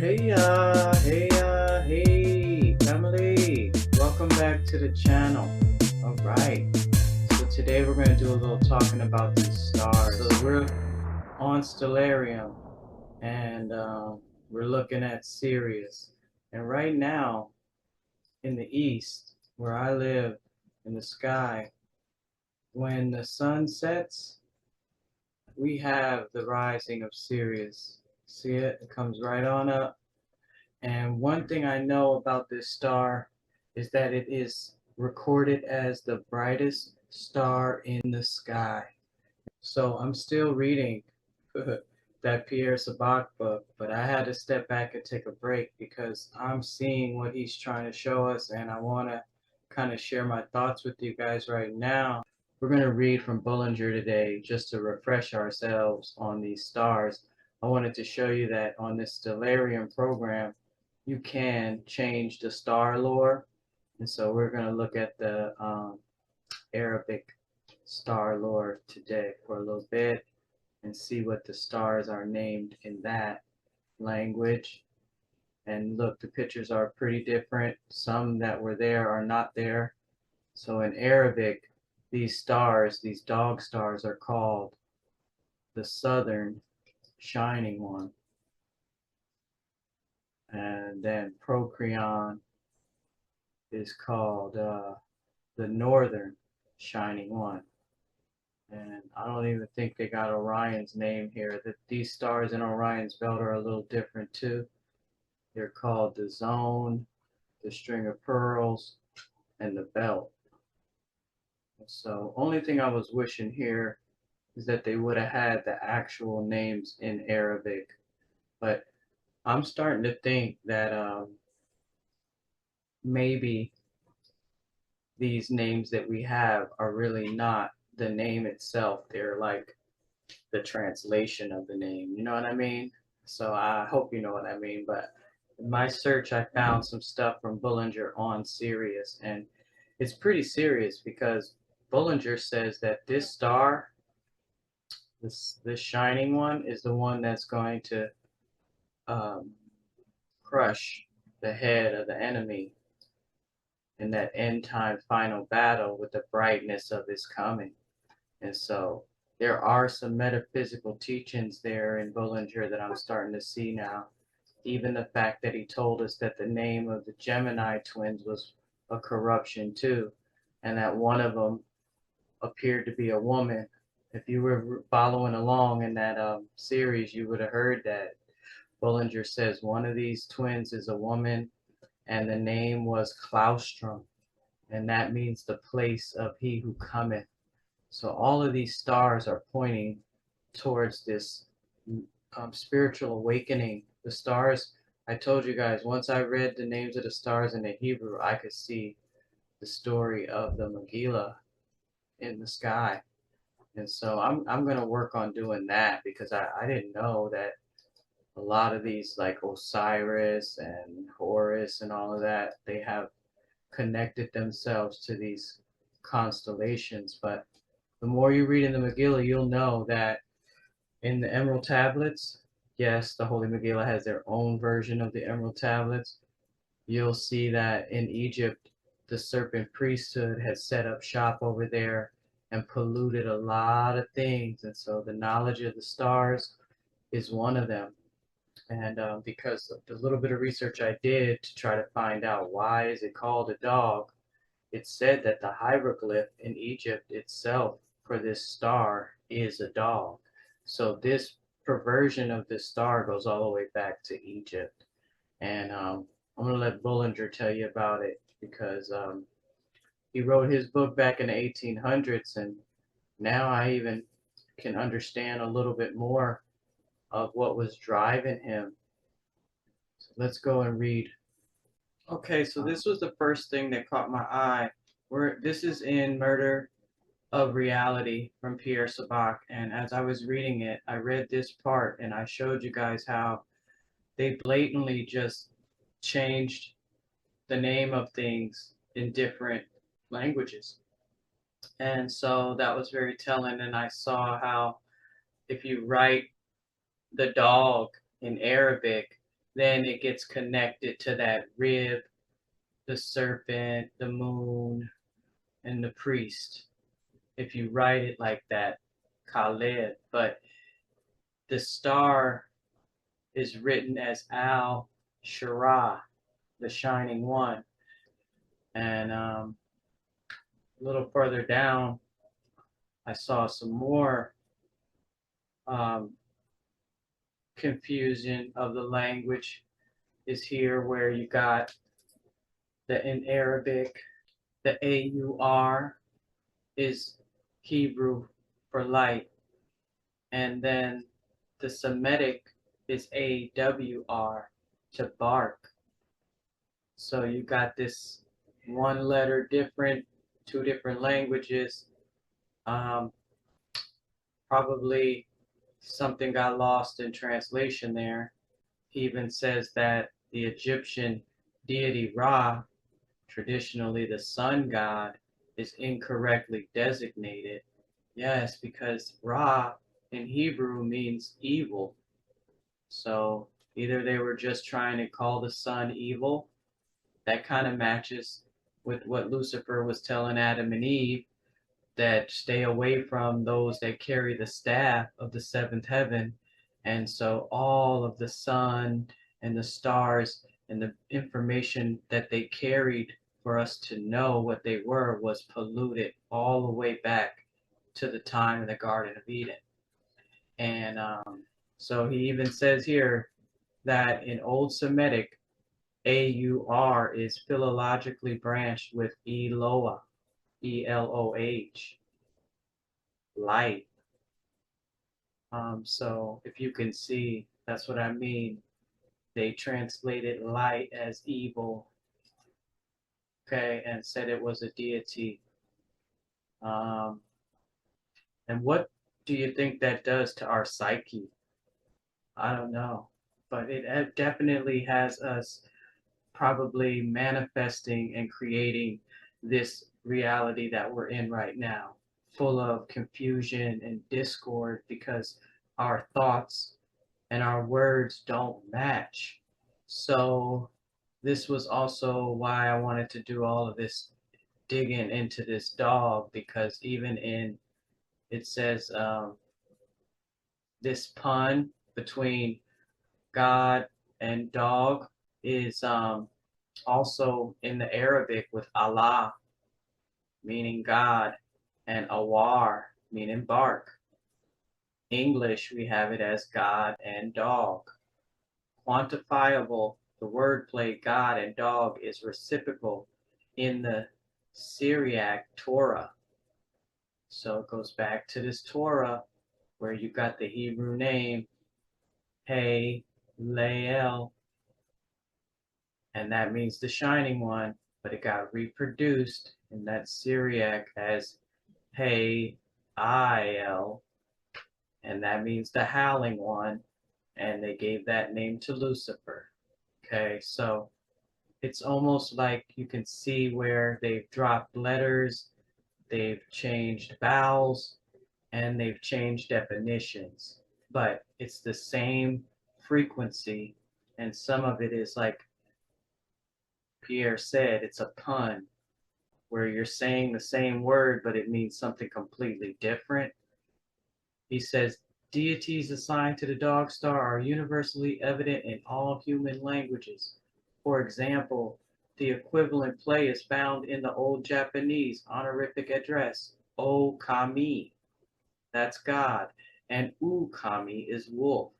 Hey family, welcome back to the channel. All right, so today we're going to do a little talking about these stars. So we're on Stellarium, and we're looking at Sirius. And right now in the east, where I live, in the sky, when the sun sets, we have the rising of Sirius. See it? It comes right on up. And one thing I know about this star is that it is recorded as the brightest star in the sky. So I'm still reading that Pierre Sabak book, but I had to step back and take a break because I'm seeing what he's trying to show us, and I want to kind of share my thoughts with you guys right now. We're going to read from Bullinger today just to refresh ourselves on these stars. I wanted to show you that on this Stellarium program, you can change the star lore. And so we're going to look at the Arabic star lore today for a little bit and see what the stars are named in that language. And look, the pictures are pretty different. Some that were there are not there. So in Arabic, these stars, these dog stars, are called the southern shining one. And then Procreon is called the northern shining one. And I don't even think they got Orion's name here. That these stars in Orion's belt are a little different too. They're called the zone, the string of pearls, and the belt. So only thing I was wishing here is that they would have had the actual names in Arabic. But I'm starting to think that maybe these names that we have are really not the name itself. They're like the translation of the name. You know what I mean? So I hope you know what I mean. But in my search, I found some stuff from Bullinger on Sirius, and it's pretty serious because Bullinger says that this star, this shining one, is the one that's going to um, crush the head of the enemy in that end time final battle with the brightness of his coming. And so there are some metaphysical teachings there in Bullinger that I'm starting to see now. Even the fact that he told us that the name of the Gemini twins was a corruption too, and that one of them appeared to be a woman. If you were following along in that series, you would have heard that Bullinger says one of these twins is a woman, and the name was Claustrum, and that means the place of he who cometh. So all of these stars are pointing towards this spiritual awakening. The stars, I told you guys, once I read the names of the stars in the Hebrew, I could see the story of the Megillah in the sky. And so I'm going to work on doing that because I didn't know that a lot of these, like Osiris and Horus and all of that, they have connected themselves to these constellations. But the more you read in the Megillah, you'll know that in the Emerald Tablets, yes, the Holy Megillah has their own version of the Emerald Tablets. You'll see that in Egypt, the serpent priesthood had set up shop over there and polluted a lot of things. And so the knowledge of the stars is one of them. And because of the little bit of research I did to try to find out why is it called a dog, it said that the hieroglyph in Egypt itself for this star is a dog. So this perversion of this star goes all the way back to Egypt. And I'm going to let Bullinger tell you about it because he wrote his book back in the 1800s, and now I even can understand a little bit more of what was driving him. So let's go and read. Okay, so this was the first thing that caught my eye. This is in Murder of Reality from Pierre Sabak, and as I was reading it, I read this part and I showed you guys how they blatantly just changed the name of things in different languages. And so that was very telling, and I saw how if you write the dog in Arabic, then it gets connected to that rib, the serpent, the moon, and the priest. If you write it like that, Khaled. But the star is written as Al Shara, the shining one. And a little further down, I saw some more um, confusion of the language is here, where you got the in Arabic, the AUR is Hebrew for light, and then the Semitic is AWR to bark. So you got this one letter different, two different languages. Um, Probably something got lost in translation there. He even says that the Egyptian deity Ra, traditionally the sun god, is incorrectly designated. Yes, because Ra in Hebrew means evil. So either they were just trying to call the sun evil. That kind of matches with what Lucifer was telling Adam and Eve, that stay away from those that carry the staff of the seventh heaven. And so all of the sun and the stars and the information that they carried for us to know what they were was polluted all the way back to the time of the Garden of Eden. And so he even says here that in Old Semitic, AUR is philologically branched with Eloah, ELOH, light. So if you can see, that's what I mean. They translated light as evil, okay, and said it was a deity. Um, and what do you think that does to our psyche? I don't know, but it definitely has us probably manifesting and creating this reality that we're in right now, full of confusion and discord because our thoughts and our words don't match. So, this was also why I wanted to do all of this digging into this dog, because even in it says this pun between God and dog is also in the Arabic with Allah, meaning God, and Awar, meaning bark. English, we have it as God and dog. Quantifiable, the wordplay God and dog is reciprocal in the Syriac Torah. So it goes back to this Torah where you got the Hebrew name Hey Lael, and that means the shining one, but it got reproduced in that Syriac as Hey Il, and that means the howling one, and they gave that name to Lucifer. Okay, so it's almost like you can see where they've dropped letters, they've changed vowels, and they've changed definitions, but it's the same frequency, and some of it is like Pierre said, it's a pun where you're saying the same word, but it means something completely different. He says, deities assigned to the dog star are universally evident in all human languages. For example, the equivalent play is found in the Old Japanese honorific address, O Kami, that's God, and U Kami is wolf.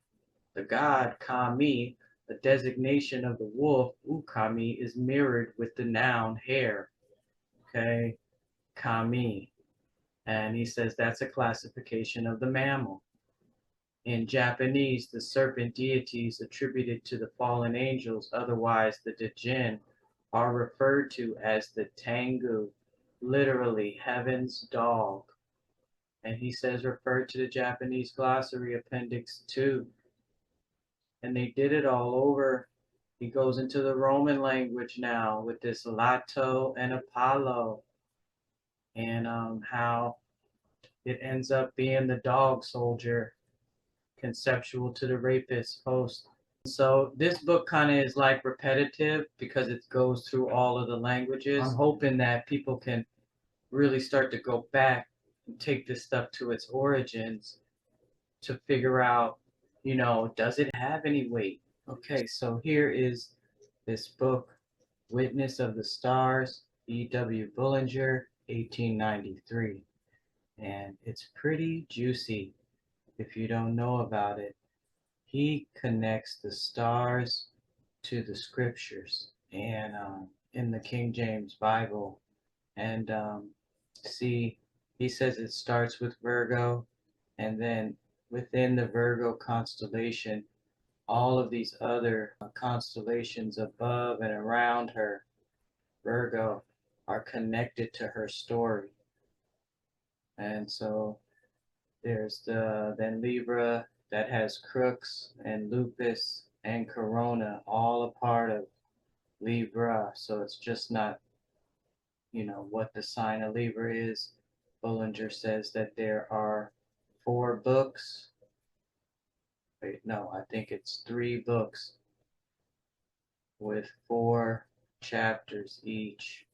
The god Kami, the designation of the wolf, Ukami, is mirrored with the noun hare, okay, Kami. And he says that's a classification of the mammal. In Japanese, the serpent deities attributed to the fallen angels, otherwise the Djinn, are referred to as the Tengu, literally heaven's dog. And he says referred to the Japanese glossary appendix 2. And they did it all over. He goes into the Roman language now with this Lato and Apollo, and how it ends up being the dog soldier, conceptual to the rapist host. So this book kind of is like repetitive because it goes through all of the languages. I'm hoping that people can really start to go back and take this stuff to its origins to figure out, does it have any weight? Okay, so here is this book, Witness of the Stars, E.W. Bullinger, 1893. And it's pretty juicy if you don't know about it. He connects the stars to the scriptures and in the King James Bible. And see, he says it starts with Virgo, and then within the Virgo constellation, all of these other constellations above and around her, Virgo, are connected to her story. And so there's then Libra that has Crux and Lupus and Corona, all a part of Libra. So it's just not, what the sign of Libra is. Bullinger says that there are 4 books. Wait, no, I think it's 3 books with 4 chapters each.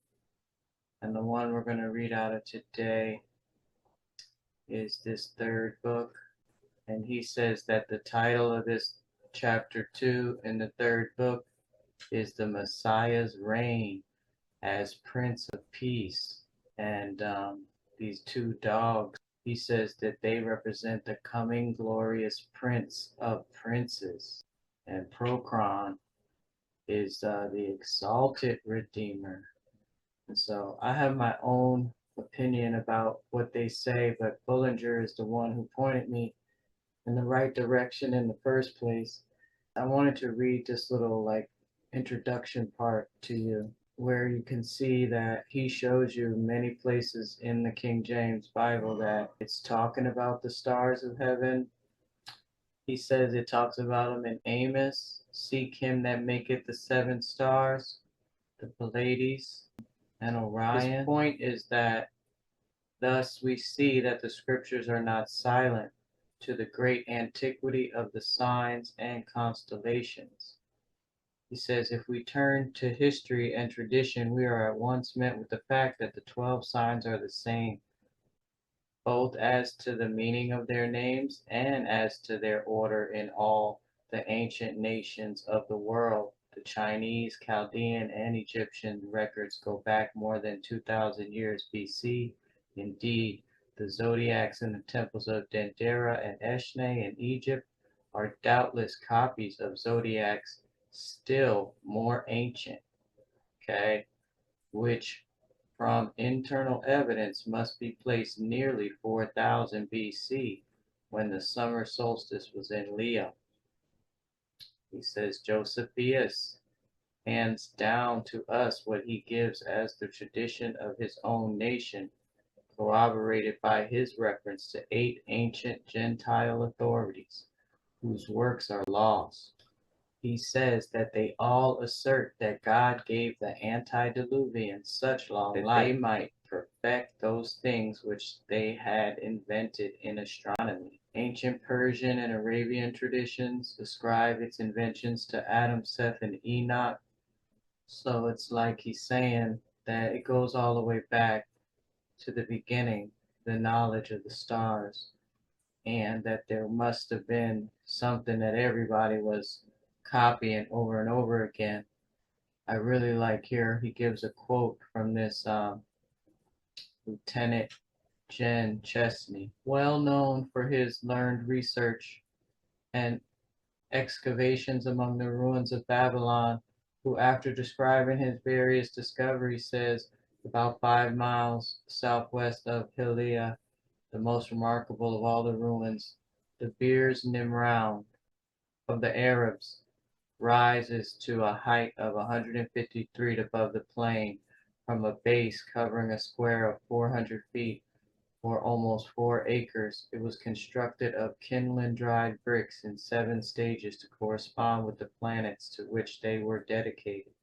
And the one we're going to read out of today is this 3rd book. And he says that the title of this chapter 2 in the 3rd book is The Messiah's Reign as Prince of Peace. And these 2 dogs, he says that they represent the coming glorious Prince of Princes. And Procron is the exalted Redeemer. And so I have my own opinion about what they say, but Bullinger is the one who pointed me in the right direction in the first place. I wanted to read this little introduction part to you where you can see that he shows you many places in the King James Bible that it's talking about the stars of heaven. He says it talks about them in Amos. Seek him that maketh the 7 stars, the Pleiades, and Orion. His point is that thus we see that the scriptures are not silent to the great antiquity of the signs and constellations. He says, if we turn to history and tradition, we are at once met with the fact that the 12 signs are the same, both as to the meaning of their names and as to their order in all the ancient nations of the world. The Chinese, Chaldean, and Egyptian records go back more than 2,000 years BC. Indeed, the zodiacs in the temples of Denderah and Eshne in Egypt are doubtless copies of zodiacs still more ancient, okay, which from internal evidence must be placed nearly 4,000 BC when the summer solstice was in Leo. He says Josephus hands down to us what he gives as the tradition of his own nation, corroborated by his reference to 8 ancient Gentile authorities whose works are laws. He says that they all assert that God gave the antediluvians such law that they might perfect those things which they had invented in astronomy. Ancient Persian and Arabian traditions ascribe its inventions to Adam, Seth, and Enoch. So it's like he's saying that it goes all the way back to the beginning, the knowledge of the stars, and that there must have been something that everybody was copying over and over again. I really like here, he gives a quote from this Lieutenant Jen Chesney, well known for his learned research and excavations among the ruins of Babylon, who, after describing his various discoveries, says about 5 miles southwest of Hilliah, the most remarkable of all the ruins, the Birs Nimroud of the Arabs rises to a height of 150 feet above the plain from a base covering a square of 400 feet or almost 4 acres. It was constructed of kindling dried bricks in 7 stages to correspond with the planets to which they were dedicated.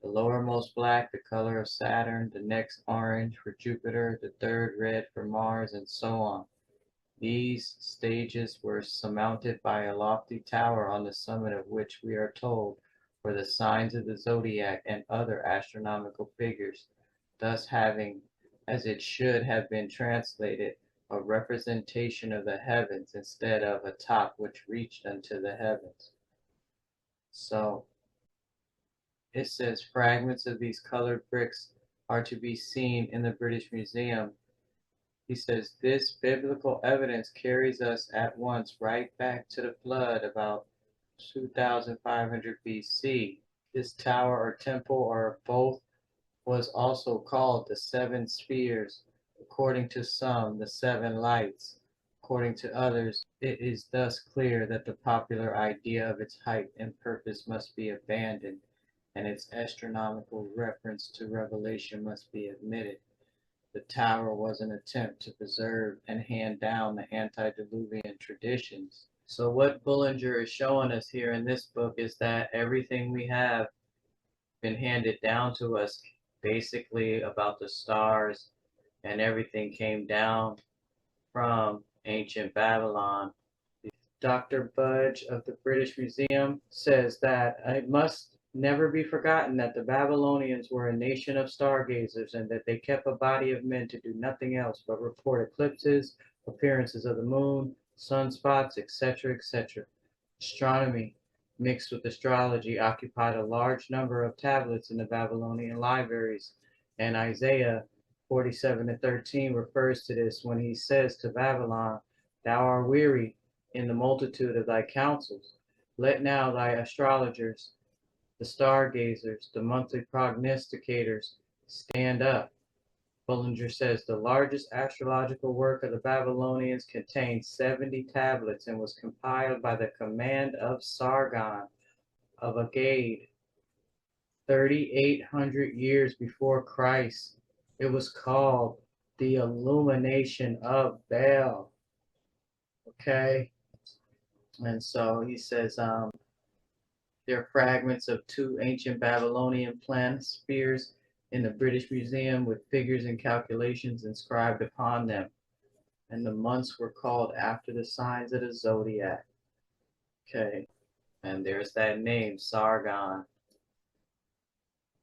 The lowermost black, the color of Saturn, the next orange for Jupiter, the third red for Mars, and so on. These stages were surmounted by a lofty tower, on the summit of which, we are told, were the signs of the zodiac and other astronomical figures, thus having, as it should have been translated, a representation of the heavens instead of a top which reached unto the heavens. So it says fragments of these colored bricks are to be seen in the British Museum. He says this biblical evidence carries us at once right back to the flood about 2500 BC. This tower or temple or both was also called the seven spheres, according to some, the seven lights. According to others, it is thus clear that the popular idea of its height and purpose must be abandoned, and its astronomical reference to revelation must be admitted. The tower was an attempt to preserve and hand down the antediluvian traditions. So what Bullinger is showing us here in this book is that everything we have been handed down to us, basically about the stars and everything, came down from ancient Babylon. Dr. Budge of the British Museum says that it must never be forgotten that the Babylonians were a nation of stargazers, and that they kept a body of men to do nothing else but report eclipses, appearances of the moon, sunspots, etc., etc. Astronomy, mixed with astrology, occupied a large number of tablets in the Babylonian libraries, and Isaiah 47:13 refers to this when he says to Babylon, "Thou art weary in the multitude of thy counsels. Let now thy astrologers, the stargazers, the monthly prognosticators, stand up." Bullinger says the largest astrological work of the Babylonians contained 70 tablets and was compiled by the command of Sargon of Agade 3,800 years before Christ. It was called the Illumination of Baal. Okay, and so he says there are fragments of two ancient Babylonian planispheres in the British Museum with figures and calculations inscribed upon them, and the months were called after the signs of the zodiac. Okay, and there's that name, Sargon.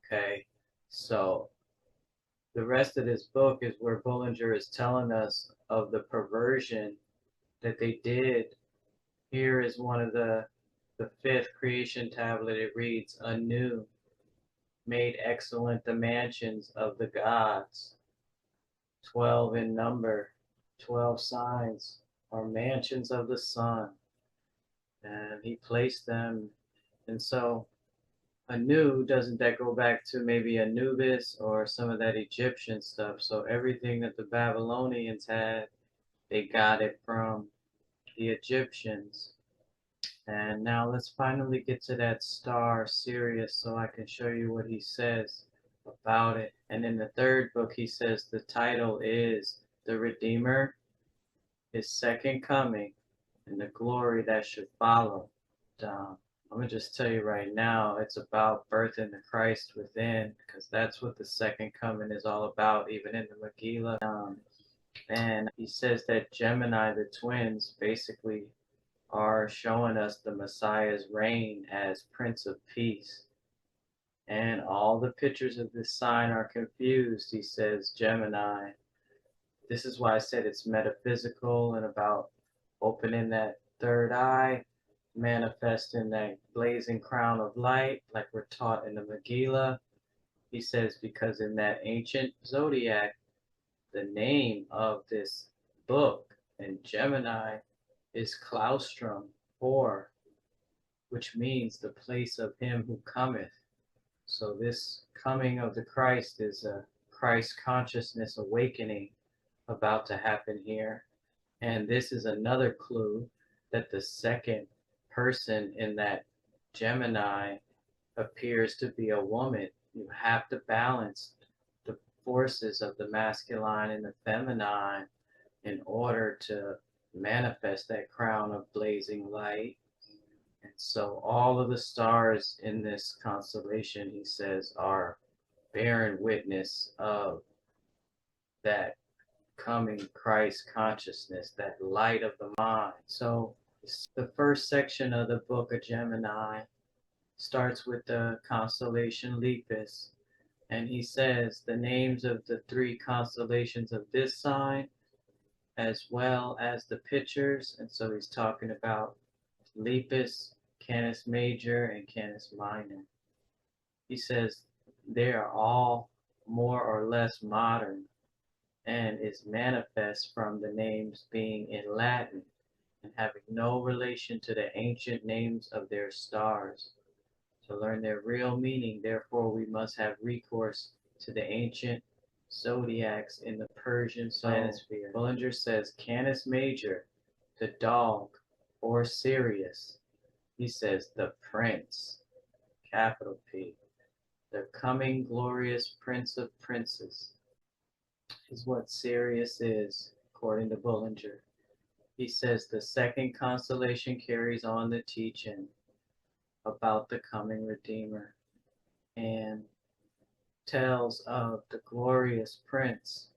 Okay, so the rest of this book is where Bullinger is telling us of the perversion that they did. Here is one of the fifth creation tablet. It reads, "Anew made excellent the mansions of the gods, 12 in number, 12 signs are mansions of the sun." And he placed them. And so Anu, doesn't that go back to maybe Anubis or some of that Egyptian stuff? So everything that the Babylonians had, they got it from the Egyptians. And now let's finally get to that star, Sirius, so I can show you what he says about it. And in the third book, he says the title is The Redeemer, His Second Coming, and the Glory That Should Follow. I'm going to just tell you right now, it's about birthing the Christ within, because that's what the second coming is all about, even in the Megillah. And he says that Gemini, the twins, basically are showing us the Messiah's reign as Prince of Peace. And all the pictures of this sign are confused, he says, Gemini. This is why I said it's metaphysical and about opening that third eye, manifesting that blazing crown of light, like we're taught in the Megillah. He says, because in that ancient zodiac, the name of this book in Gemini is Claustrum, or which means the place of him who cometh. So this coming of the Christ is a Christ consciousness awakening about to happen here. And this is another clue that the second person in that Gemini appears to be a woman. You have to balance the forces of the masculine and the feminine in order to manifest that crown of blazing light. And so all of the stars in this constellation, he says, are bearing witness of that coming Christ consciousness, that light of the mind. So the first section of the book of Gemini starts with the constellation Lepus, and he says the names of the three constellations of this sign as well as the pictures. And so he's talking about Lepus, Canis Major, and Canis Minor. He says they are all more or less modern and is manifest from the names being in Latin and having no relation to the ancient names of their stars. To learn their real meaning, therefore, we must have recourse to the ancient zodiacs in the Persian planisphere. Bullinger says Canis Major, the dog, or Sirius. He says the prince, capital P, the coming glorious prince of princes, is what Sirius is, according to Bullinger. He says the second constellation carries on the teaching about the coming Redeemer and tells of the glorious prince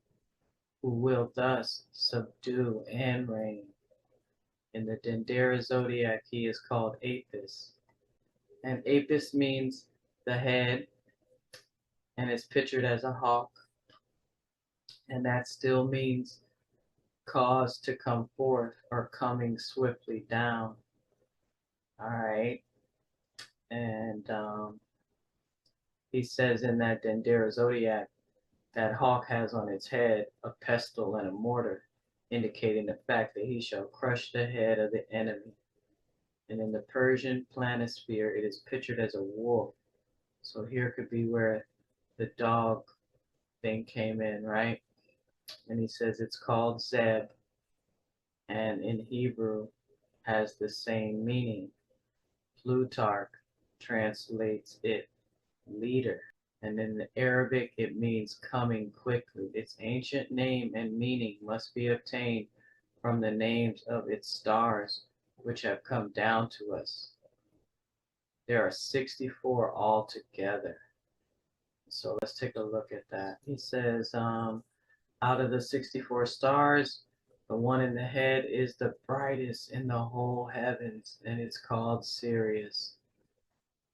who will thus subdue and reign. In the Denderah Zodiac, he is called Apes. And Apes means the head and is pictured as a hawk. And that still means cause to come forth or coming swiftly down. All right. And he says in that Denderah Zodiac, that hawk has on its head a pestle and a mortar, indicating the fact that he shall crush the head of the enemy. And in the Persian planisphere, it is pictured as a wolf. So here could be where the dog thing came in, right? And he says it's called Zeeb, and in Hebrew has the same meaning. Plutarch translates it leader. And in the Arabic, it means coming quickly. Its ancient name and meaning must be obtained from the names of its stars, which have come down to us. There are 64 altogether. So let's take a look at that. He says, out of the 64 stars, the one in the head is the brightest in the whole heavens, and it's called Sirius.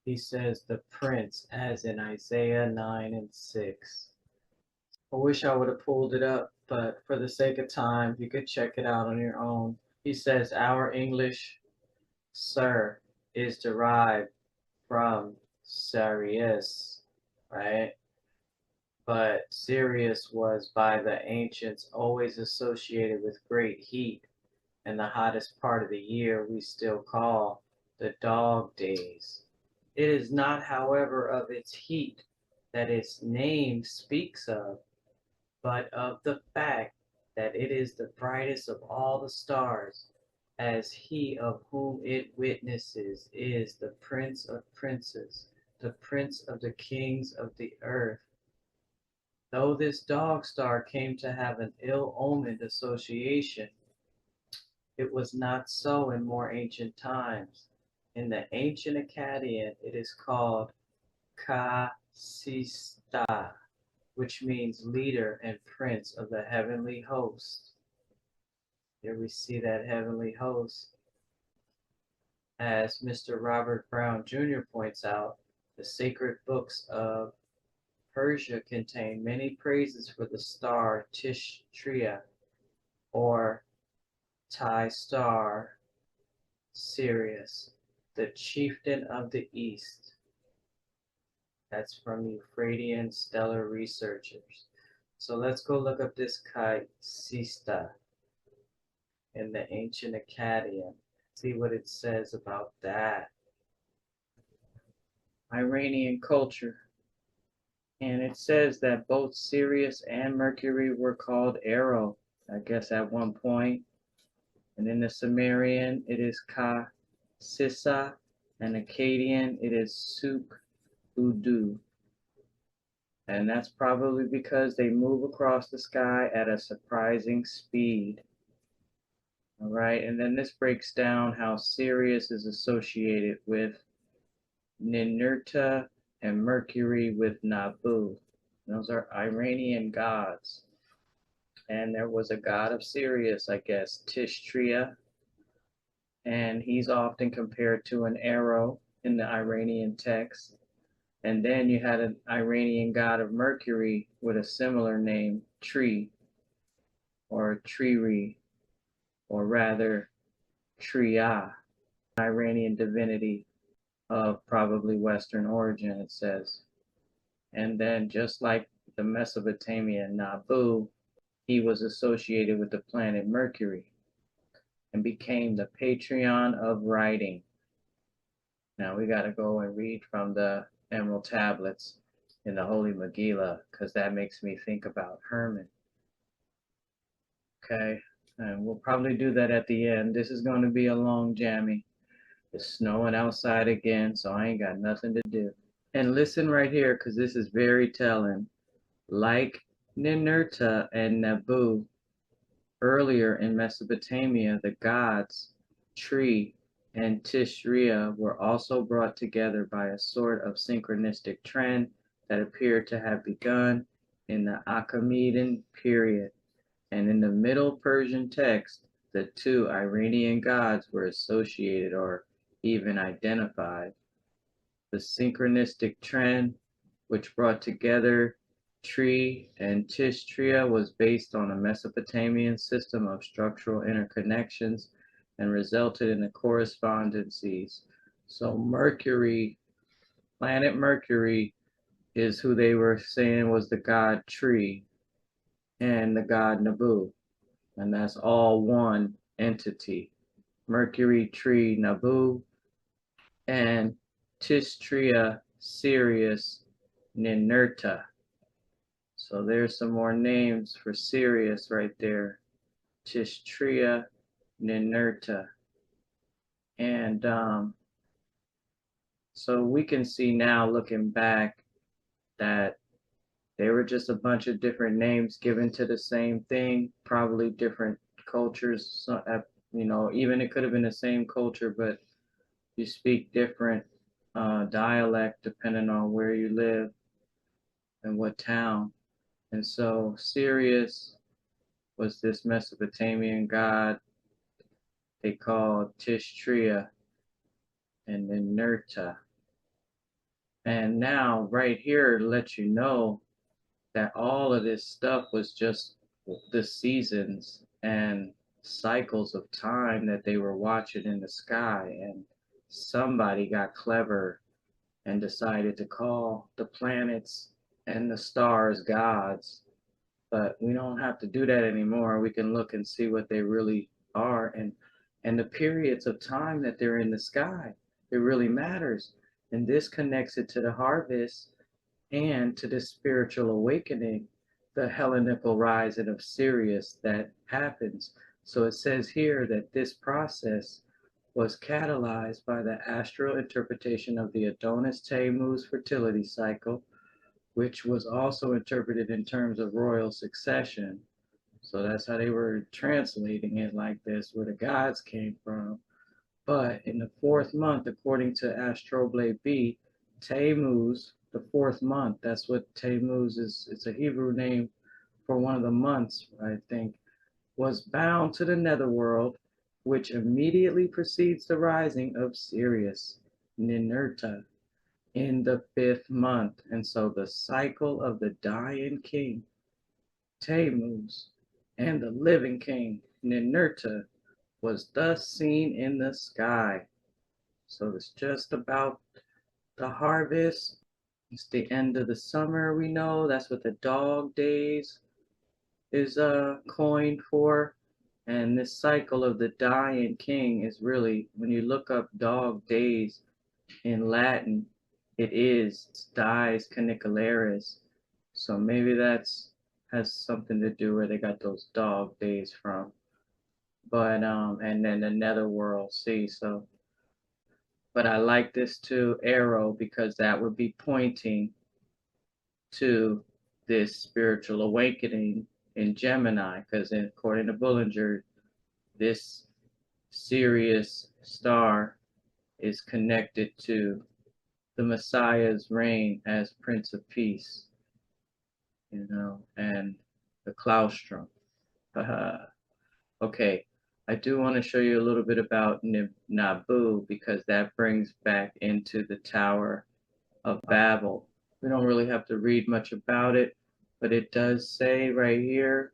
He says the prince, as in Isaiah 9 and 6. I wish I would have pulled it up, but for the sake of time, you could check it out on your own. He says our English sir is derived from Sirius, right? But Sirius was by the ancients always associated with great heat, and the hottest part of the year we still call the dog days. It is not, however, of its heat that its name speaks of, but of the fact that it is the brightest of all the stars, as he of whom it witnesses is the Prince of Princes, the Prince of the Kings of the earth. Though this dog star came to have an ill-omened association, it was not so in more ancient times. In the ancient Akkadian, it is called Kasista, which means leader and prince of the heavenly host. Here we see that heavenly host. As Mr. Robert Brown Jr. points out, the sacred books of Persia contain many praises for the star Tishtria, or Thai star Sirius, the chieftain of the East. That's from Euphratean stellar researchers. So let's go look up this Kasista in the ancient Akkadian. See what it says about that. Iranian culture. And it says that both Sirius and Mercury were called Arrow, I guess at one point. And in the Sumerian, it is Ka-Sissa, and Akkadian, it is Suk-Udu. And that's probably because they move across the sky at a surprising speed. All right, and then this breaks down how Sirius is associated with Ninurta and Mercury with Nabu. Those are Iranian gods. And there was a god of Sirius, I guess, Tishtria, and he's often compared to an arrow in the Iranian text. And then you had an Iranian god of Mercury with a similar name, Tree, or Triri, or rather Triya, Iranian divinity of probably Western origin, it says. And then just like the Mesopotamian Nabu, he was associated with the planet Mercury and became the patron of writing. Now we got to go and read from the Emerald Tablets in the Holy Megillah, because that makes me think about Herman. Okay, and we'll probably do that at the end. This is going to be a long jammy. It's snowing outside again, so I ain't got nothing to do. And listen right here, because this is very telling. Like Ninurta and Nabu, earlier in Mesopotamia, the gods, Tree and Tishria, were also brought together by a sort of synchronistic trend that appeared to have begun in the Achaemenid period. And in the Middle Persian text, the two Iranian gods were associated or even identified. The synchronistic trend, which brought together Tree and Tishtria, was based on a Mesopotamian system of structural interconnections and resulted in the correspondences. So Mercury, planet Mercury, is who they were saying was the god Tree and the god Nabu. And that's all one entity. Mercury, Tree, Nabu, and Tishtria, Sirius, Ninurta. So there's some more names for Sirius right there. Tishtria, Ninurta. And so we can see now, looking back, that they were just a bunch of different names given to the same thing, probably different cultures. So, even it could have been the same culture, but you speak different dialect depending on where you live and what town. And so Sirius was this Mesopotamian god they called Tishtria and Ninurta. And now right here lets you know that all of this stuff was just the seasons and cycles of time that they were watching in the sky. And somebody got clever and decided to call the planets and the stars gods. But we don't have to do that anymore. We can look and see what they really are, and the periods of time that they're in the sky. It really matters. And this connects it to the harvest and to the spiritual awakening, the Hellenical rising of Sirius that happens. So it says here that this process was catalyzed by the astral interpretation of the Adonis Tammuz fertility cycle, which was also interpreted in terms of royal succession. So that's how they were translating it like this, where the gods came from. But in the fourth month, according to Astroblade B, Tammuz, the fourth month, that's what Tammuz is, it's a Hebrew name for one of the months, I think, was bound to the netherworld, which immediately precedes the rising of Sirius, Ninurta, in the fifth month. And so the cycle of the dying king, Tammuz, and the living king, Ninurta, was thus seen in the sky. So it's just about the harvest. It's the end of the summer, we know. That's what the dog days is coined for. And this cycle of the dying king is really, when you look up dog days in Latin, it is dies canicularis. So maybe that's has something to do where they got those dog days from. But and then the netherworld, see, so but I like this too, arrow, because that would be pointing to this spiritual awakening in Gemini, because according to Bullinger, this Sirius star is connected to the Messiah's reign as Prince of Peace, and the claustrum. Okay, I do want to show you a little bit about Nabu because that brings back into the Tower of Babel. We don't really have to read much about it, but it does say right here,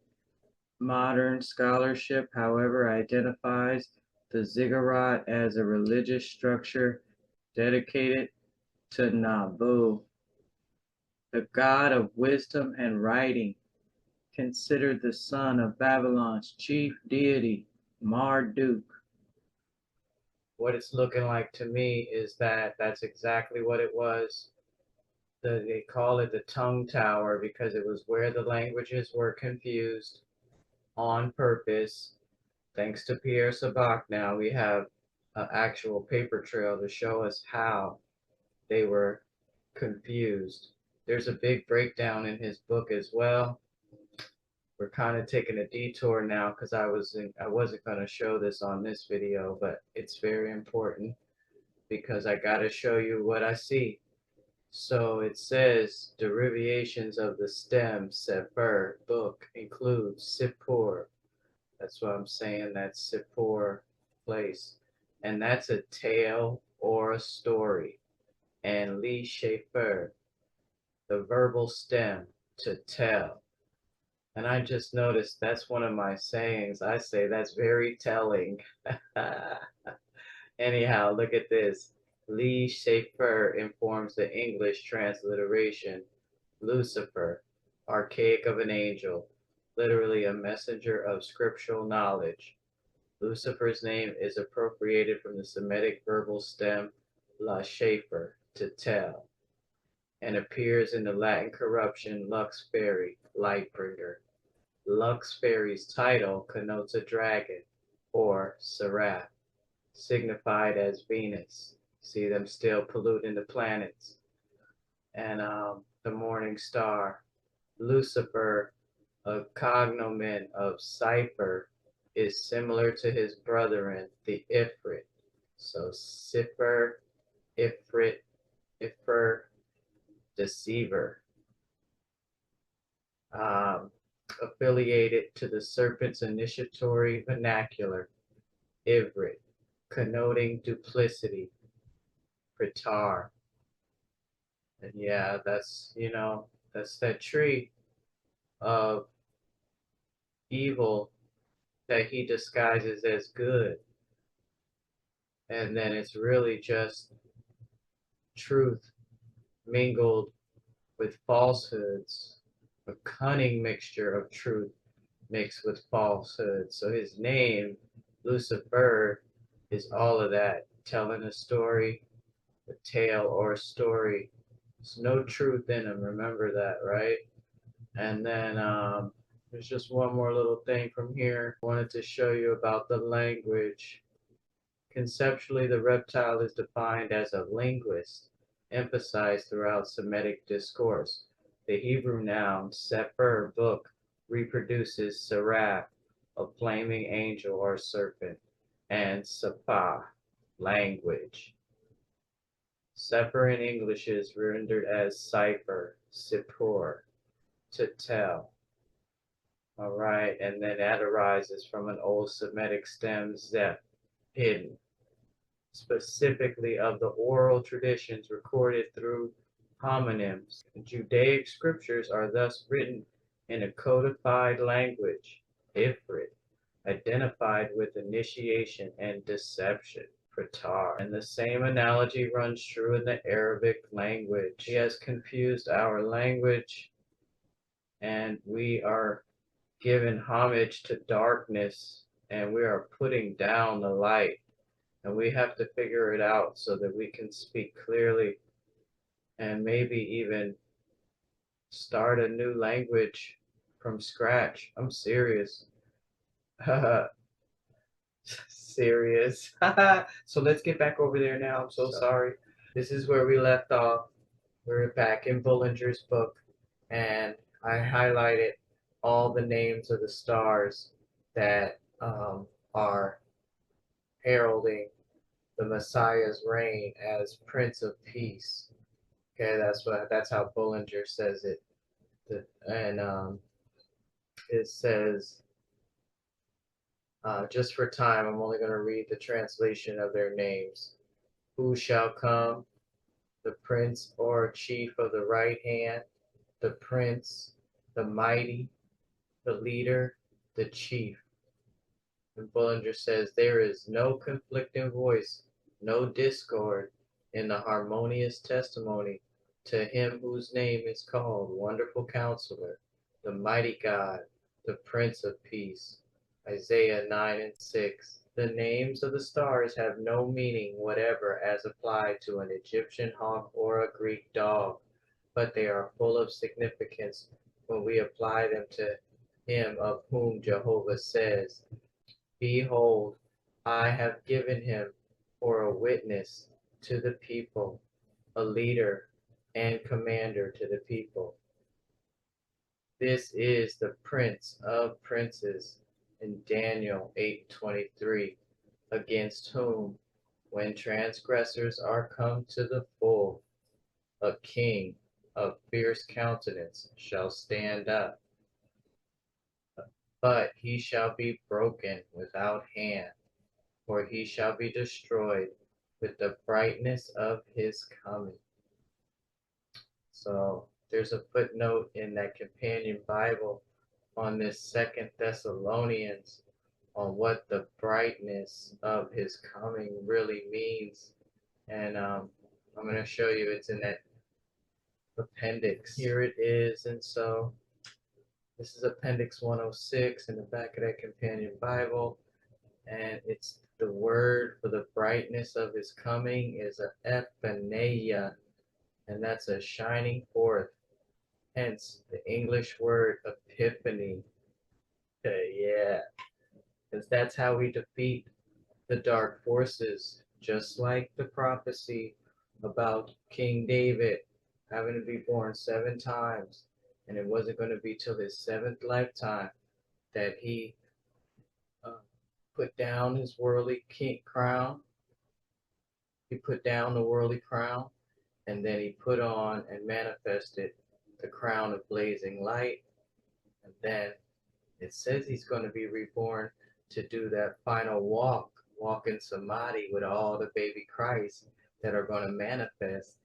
modern scholarship, however, identifies the ziggurat as a religious structure dedicated to Nabu, the god of wisdom and writing, considered the son of Babylon's chief deity, Marduk. What it's looking like to me is that that's exactly what it was. They call it the tongue tower because it was where the languages were confused on purpose. Thanks to Pierre Sabak, now we have an actual paper trail to show us how they were confused. There's a big breakdown in his book as well. We're kind of taking a detour now because I wasn't going to show this on this video, but it's very important because I got to show you what I see. So it says derivations of the stem sefer book include Sippur. That's what I'm saying. That's Sippur place, and that's a tale or a story. And Li Shefer, the verbal stem to tell. And I just noticed that's one of my sayings. I say that's very telling. Anyhow, look at this. Lee Schaefer informs the English transliteration. Lucifer, archaic of an angel, literally a messenger of scriptural knowledge. Lucifer's name is appropriated from the Semitic verbal stem la Schaefer, to tell, and appears in the Latin corruption Lux Fairy, Lightbringer. Lux Fairy's title connotes a dragon, or seraph, signified as Venus. See them still polluting the planets. And the morning star. Lucifer, a cognomen of Cipher, is similar to his brethren, the Ifrit. So Cipher, Ifrit, Ifer, deceiver. Affiliated to the serpent's initiatory vernacular, Ivrit, connoting duplicity, Pratar. And yeah, that's that tree of evil that he disguises as good. And then it's really just truth mingled with falsehoods, a cunning mixture of truth mixed with falsehood. So his name, Lucifer, is all of that, telling a story, a tale or a story. There's no truth in him, remember that, right? And then there's just one more little thing from here. I wanted to show you about the language. Conceptually, the reptile is defined as a linguist, emphasized throughout Semitic discourse. The Hebrew noun sefer, book, reproduces seraph, a flaming angel or serpent, and sapah, language. Sefer in English is rendered as cipher, sippur, to tell. All right, and then that arises from an old Semitic stem, zep, hidden, specifically of the oral traditions recorded through homonyms. Judaic scriptures are thus written in a codified language, Ifrit, identified with initiation and deception, Pratar. And the same analogy runs true in the Arabic language. He has confused our language, and we are given homage to darkness, and we are putting down the light. And we have to figure it out so that we can speak clearly and maybe even start a new language from scratch. I'm serious. Serious. So let's get back over there now. I'm so sorry. This is where we left off. We're back in Bullinger's book, and I highlighted all the names of the stars that are heralding the Messiah's reign as Prince of Peace. Okay, that's how Bullinger says it. And it says Just for time, I'm only going to read the translation of their names. Who shall come? The prince or chief of the right hand, the prince, the mighty, the leader, the chief. And Bullinger says there is no conflicting voice, no discord in the harmonious testimony to him whose name is called Wonderful Counselor, the Mighty God, the Prince of Peace. Isaiah 9 and 6. The names of the stars have no meaning whatever as applied to an Egyptian hawk or a Greek dog, but they are full of significance when we apply them to him of whom Jehovah says, Behold, I have given him for a witness to the people, a leader and commander to the people. This is the Prince of Princes in Daniel 8:23, against whom, when transgressors are come to the full, a king of fierce countenance shall stand up, but he shall be broken without hand, for he shall be destroyed with the brightness of his coming. So there's a footnote in that companion Bible on this Second Thessalonians on what the brightness of his coming really means. And I'm going to show you, it's in that appendix. Here it is. And so this is appendix 106 in the back of that companion Bible. And it's the word for the brightness of his coming is a ephaneia, and that's a shining forth. Hence the English word epiphany. Yeah, because that's how we defeat the dark forces, just like the prophecy about King David having to be born 7 times, and it wasn't going to be till his 7th lifetime that he put down his worldly king crown. He put down the worldly crown, and then he put on and manifested the crown of blazing light. And then it says he's going to be reborn to do that final walk in samadhi with all the baby Christ that are going to manifest,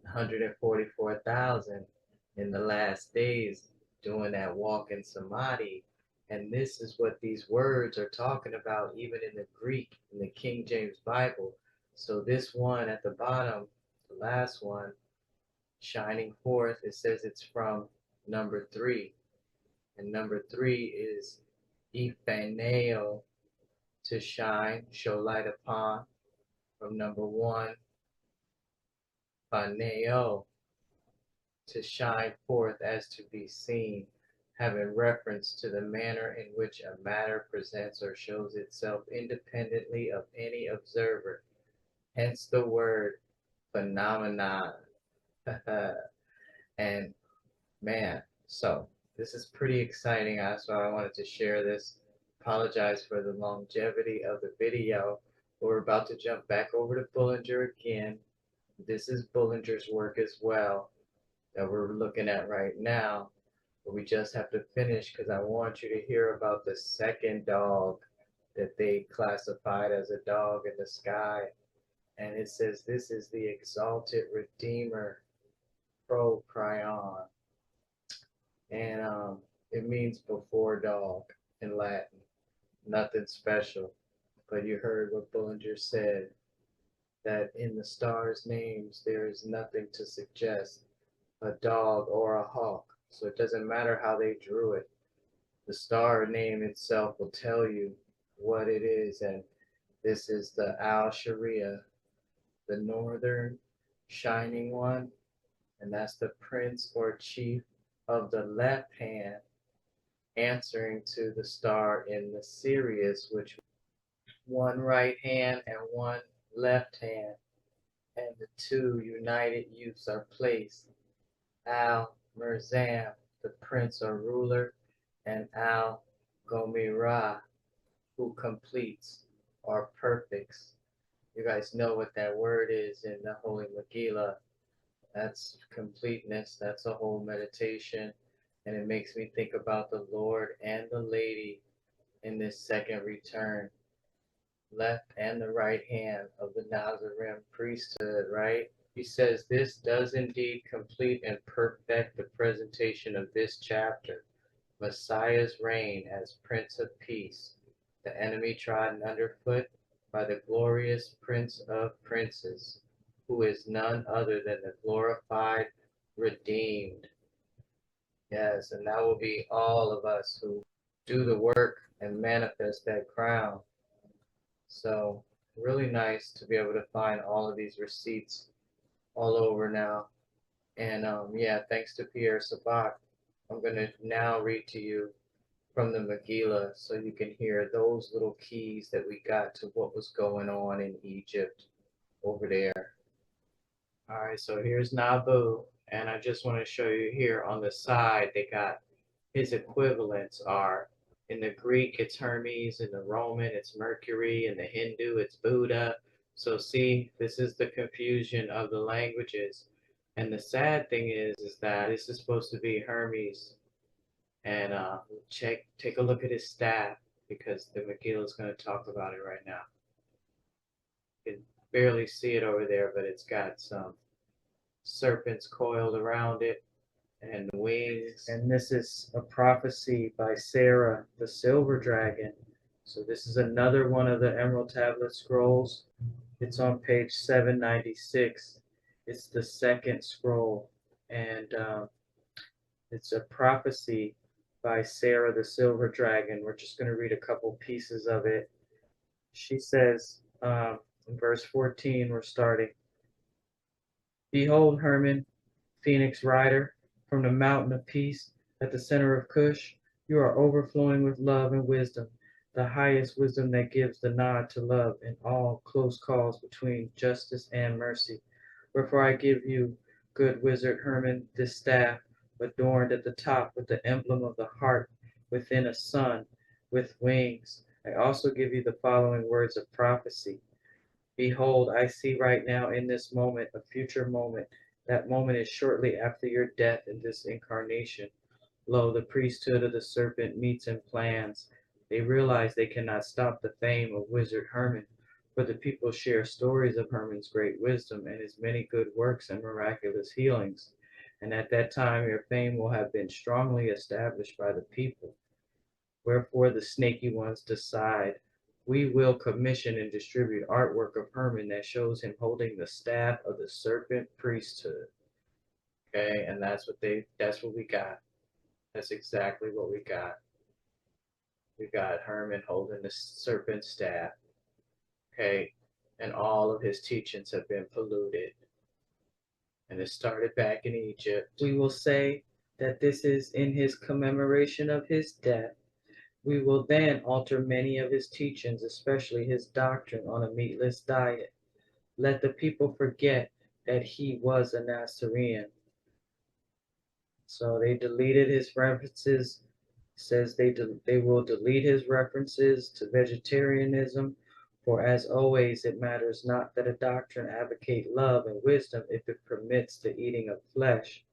144,000 in the last days doing that walk in samadhi. And this is what these words are talking about, even in the Greek, in the King James Bible. So this one at the bottom, the last one, shining forth, it says it's from number 3. And number 3 is ephaneo, to shine, show light upon. From number 1, phaneo, to shine forth as to be seen, having reference to the manner in which a matter presents or shows itself independently of any observer. Hence the word phenomenon. And man, so this is pretty exciting. That's why I wanted to share this. Apologize for the longevity of the video. We're about to jump back over to Bullinger again. This is Bullinger's work as well that we're looking at right now. But we just have to finish because I want you to hear about the second dog that they classified as a dog in the sky. And it says this is the exalted Redeemer, Proprion. And it means before dog in Latin. Nothing special. But you heard what Bullinger said, that in the stars' names there is nothing to suggest a dog or a hawk. So it doesn't matter how they drew it. The star name itself will tell you what it is. And this is the Al-Sharia, the northern shining one. And that's the prince or chief of the left hand, answering to the star in the Sirius, which one right hand and one left hand, and the 2 united youths are placed. Al Mirzam, the prince or ruler, and Al Gomira, who completes or perfects. You guys know what that word is in the Holy Megillah. That's completeness. That's a whole meditation. And it makes me think about the Lord and the Lady in this second return. Left and the right hand of the Nazarene priesthood, right? He says this does indeed complete and perfect the presentation of this chapter. Messiah's reign as Prince of Peace, the enemy trodden underfoot by the glorious Prince of Princes, who is none other than the glorified, redeemed. Yes, and that will be all of us who do the work and manifest that crown. So really nice to be able to find all of these receipts all over now. And yeah, thanks to Pierre Sabak, I'm going to now read to you from the Megillah so you can hear those little keys that we got to what was going on in Egypt over there. All right, so here's Nabu, and I just want to show you here on the side, they got his equivalents are in the Greek, it's Hermes, in the Roman, it's Mercury, in the Hindu, it's Buddha. So see, this is the confusion of the languages. And the sad thing is that this is supposed to be Hermes. And take a look at his staff because the Megillah is going to talk about it right now. You can barely see it over there, but it's got some serpents coiled around it and wings. And this is a prophecy by Sarah, the silver dragon. So this is another one of the Emerald Tablet scrolls. It's on page 796. It's the second scroll, and it's a prophecy by Sarah, the silver dragon. We're just going to read a couple pieces of it. She says, in verse 14, we're starting. Behold, Hermon, Phoenix rider, from the mountain of peace at the center of Cush, you are overflowing with love and wisdom, the highest wisdom that gives the nod to love in all close calls between justice and mercy. Wherefore I give you, good wizard Hermon, this staff, adorned at the top with the emblem of the heart within a sun with wings. I also give you the following words of prophecy. Behold, I see right now in this moment a future moment. That moment is shortly after your death in this incarnation. Lo, the priesthood of the serpent meets and plans. They realize they cannot stop the fame of wizard Hermon, for the people share stories of Hermon's great wisdom and his many good works and miraculous healings. And at that time your fame will have been strongly established by the people. Wherefore the snaky ones decide, we will commission and distribute artwork of Hermon that shows him holding the staff of the serpent priesthood. Okay, and that's what we got. That's exactly what we got. We got Hermon holding the serpent staff. Okay, and all of his teachings have been polluted. And it started back in Egypt. We will say that this is in his commemoration of his death. We will then alter many of his teachings, especially his doctrine on a meatless diet. Let the people forget that he was a Nazarene. So they deleted his references, says they will delete his references to vegetarianism, for as always it matters not that a doctrine advocate love and wisdom if it permits the eating of flesh.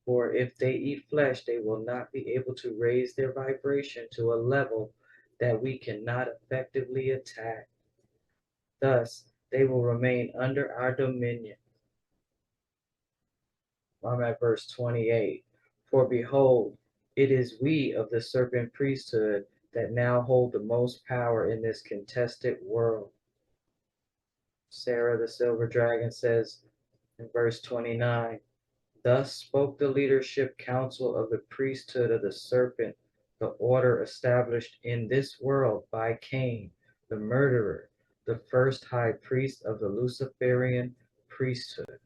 For if they eat flesh, they will not be able to raise their vibration to a level that we cannot effectively attack. Thus, they will remain under our dominion. I'm at verse 28. For behold, it is we of the serpent priesthood that now hold the most power in this contested world. Sarah the silver dragon says in verse 29, thus spoke the leadership council of the priesthood of the serpent, the order established in this world by Cain, the murderer, the first high priest of the Luciferian priesthood.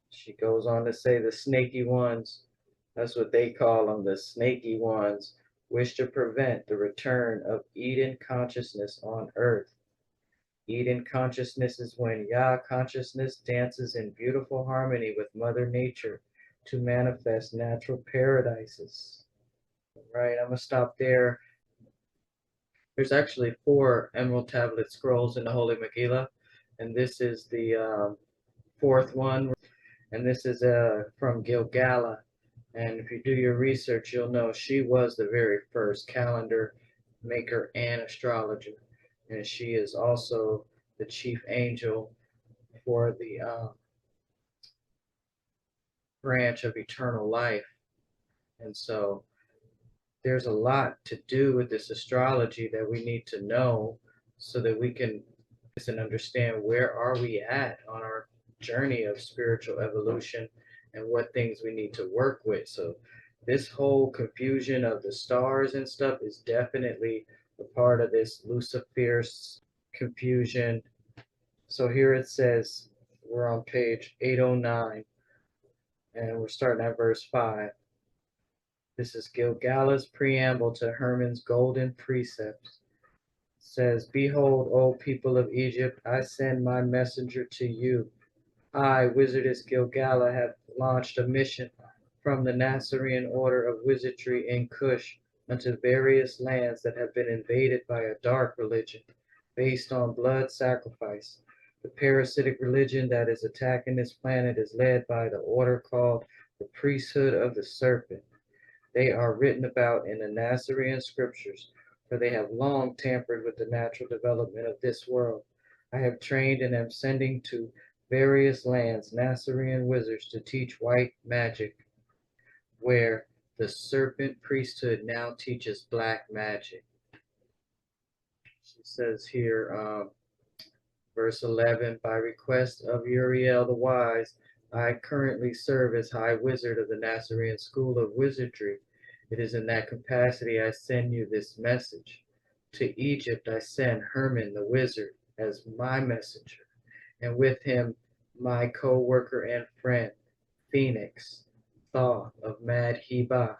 She goes on to say the snaky ones, that's what they call them, the snaky ones, wish to prevent the return of Eden consciousness on earth. Eden consciousness is when Yah consciousness dances in beautiful harmony with Mother Nature to manifest natural paradises. Right, I'm going to stop there. There's actually 4 Emerald Tablet scrolls in the Holy Megillah, and this is the 4th one, and this is from Gilgala. And if you do your research, you'll know she was the very first calendar maker and astrologer. And she is also the chief angel for the branch of eternal life. And so there's a lot to do with this astrology that we need to know so that we can and understand where are we at on our journey of spiritual evolution and what things we need to work with. So this whole confusion of the stars and stuff is definitely a part of this Lucifer's confusion. So here it says, we're on page 809 and we're starting at verse 5. This is Gilgalah's preamble to Hermon's golden precepts. It says, Behold, O people of Egypt, I send my messenger to you. I, Wizardess Gilgalah, have launched a mission from the Nazarene order of wizardry in Kush unto various lands that have been invaded by a dark religion based on blood sacrifice. The parasitic religion that is attacking this planet is led by the order called the priesthood of the serpent. They are written about in the Nazarene scriptures, for they have long tampered with the natural development of this world. I have trained and am sending to various lands Nazarene wizards to teach white magic, where the serpent priesthood now teaches black magic. She says here, verse 11, by request of Uriel the Wise, I currently serve as High Wizard of the Nazarene School of Wizardry. It is in that capacity I send you this message. To Egypt I send Hermon the Wizard as my messenger, and with him my co-worker and friend, Phoenix, Thaw of Mad Heba.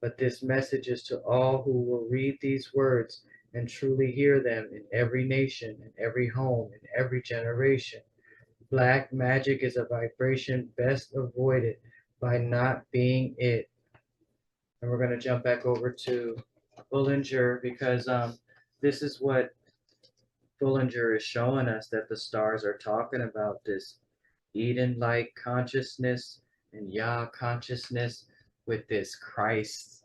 But this message is to all who will read these words and truly hear them in every nation, in every home, in every generation. Black magic is a vibration best avoided by not being it. And we're going to jump back over to Bullinger because this is what Bullinger is showing us, that the stars are talking about this Eden-like consciousness and Yah consciousness with this Christ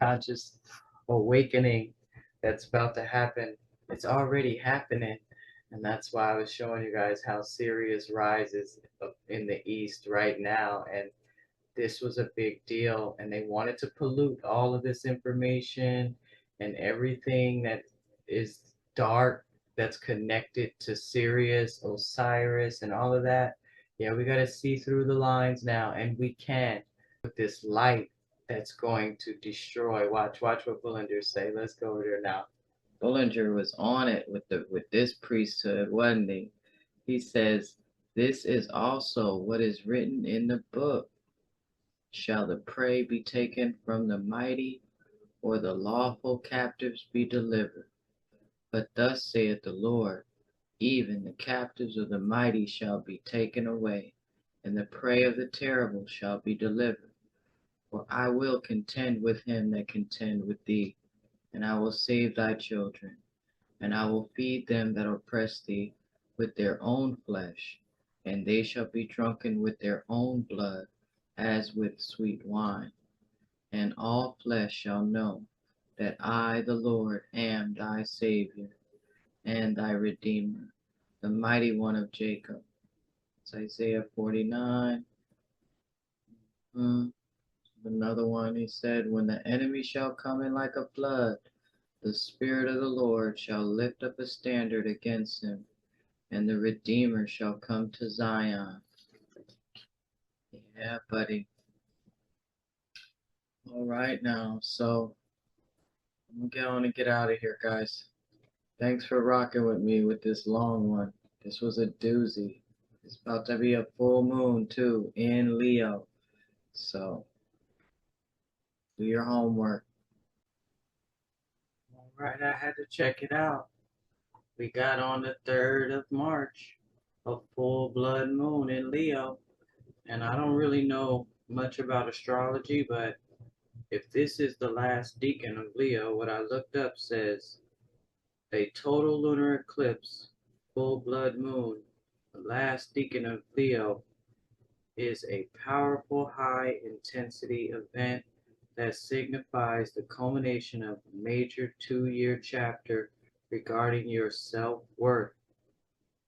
conscious awakening that's about to happen. It's already happening. And that's why I was showing you guys how Sirius rises in the east right now. And this was a big deal. And they wanted to pollute all of this information and everything that is dark that's connected to Sirius, Osiris, and all of that. Yeah, we got to see through the lines now. And we can with this light that's going to destroy. Watch what Bullinger say. Let's go over there now. Bullinger was on it with this priesthood, wasn't he? He says, this is also what is written in the book. Shall the prey be taken from the mighty, or the lawful captives be delivered? But thus saith the Lord, even the captives of the mighty shall be taken away, and the prey of the terrible shall be delivered. For I will contend with him that contend with thee, and I will save thy children, and I will feed them that oppress thee with their own flesh, and they shall be drunken with their own blood, as with sweet wine. And all flesh shall know that I, the Lord, am thy Savior and thy Redeemer, the mighty one of Jacob. It's Isaiah 49. Another one, he said, when the enemy shall come in like a flood, the Spirit of the Lord shall lift up a standard against him, and the Redeemer shall come to Zion. Yeah, buddy. All right now, so I'm going to get out of here, guys. Thanks for rocking with me with this long one. This was a doozy. It's about to be a full moon, too, in Leo. So, do your homework. All right, I had to check it out. We got on the 3rd of March, a full blood moon in Leo. And I don't really know much about astrology, but if this is the last decan of Leo, what I looked up says a total lunar eclipse, full blood moon, the last decan of Leo, is a powerful high intensity event that signifies the culmination of a major 2-year chapter regarding your self-worth,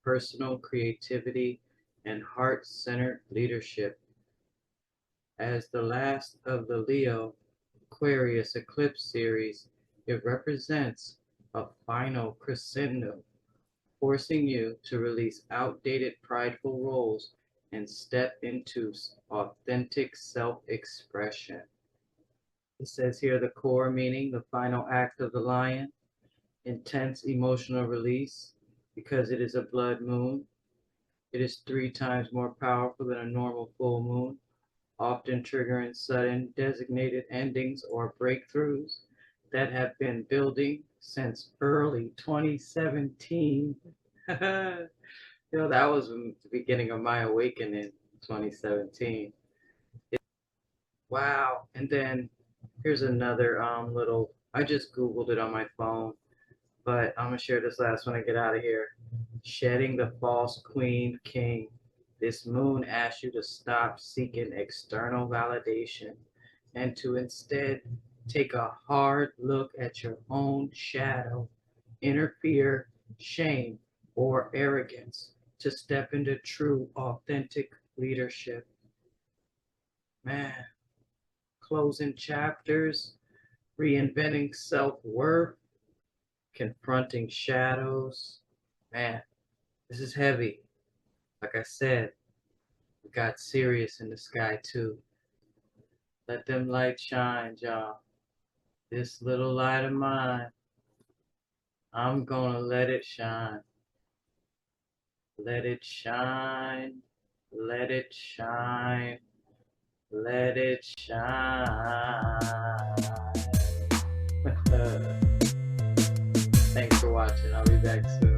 personal creativity, and heart-centered leadership. As the last of the Leo Aquarius eclipse series, it represents a final crescendo, forcing you to release outdated prideful roles and step into authentic self-expression. It says here the core meaning, the final act of the lion, intense emotional release, because it is a blood moon. It is 3 times more powerful than a normal full moon, often triggering sudden designated endings or breakthroughs that have been building since early 2017. That was the beginning of my awakening, 2017. Wow. And then here's another little, I just Googled it on my phone, but I'm going to share this last one and get out of here. Shedding the false queen king. This moon asks you to stop seeking external validation and to instead take a hard look at your own shadow, inner fear, shame, or arrogance to step into true, authentic leadership. Man, closing chapters, reinventing self-worth, confronting shadows. Man, this is heavy. Like I said, we got Sirius in the sky too. Let them lights shine, y'all. This little light of mine, I'm gonna let it shine. Let it shine. Let it shine. Let it shine. Thanks for watching. I'll be back soon.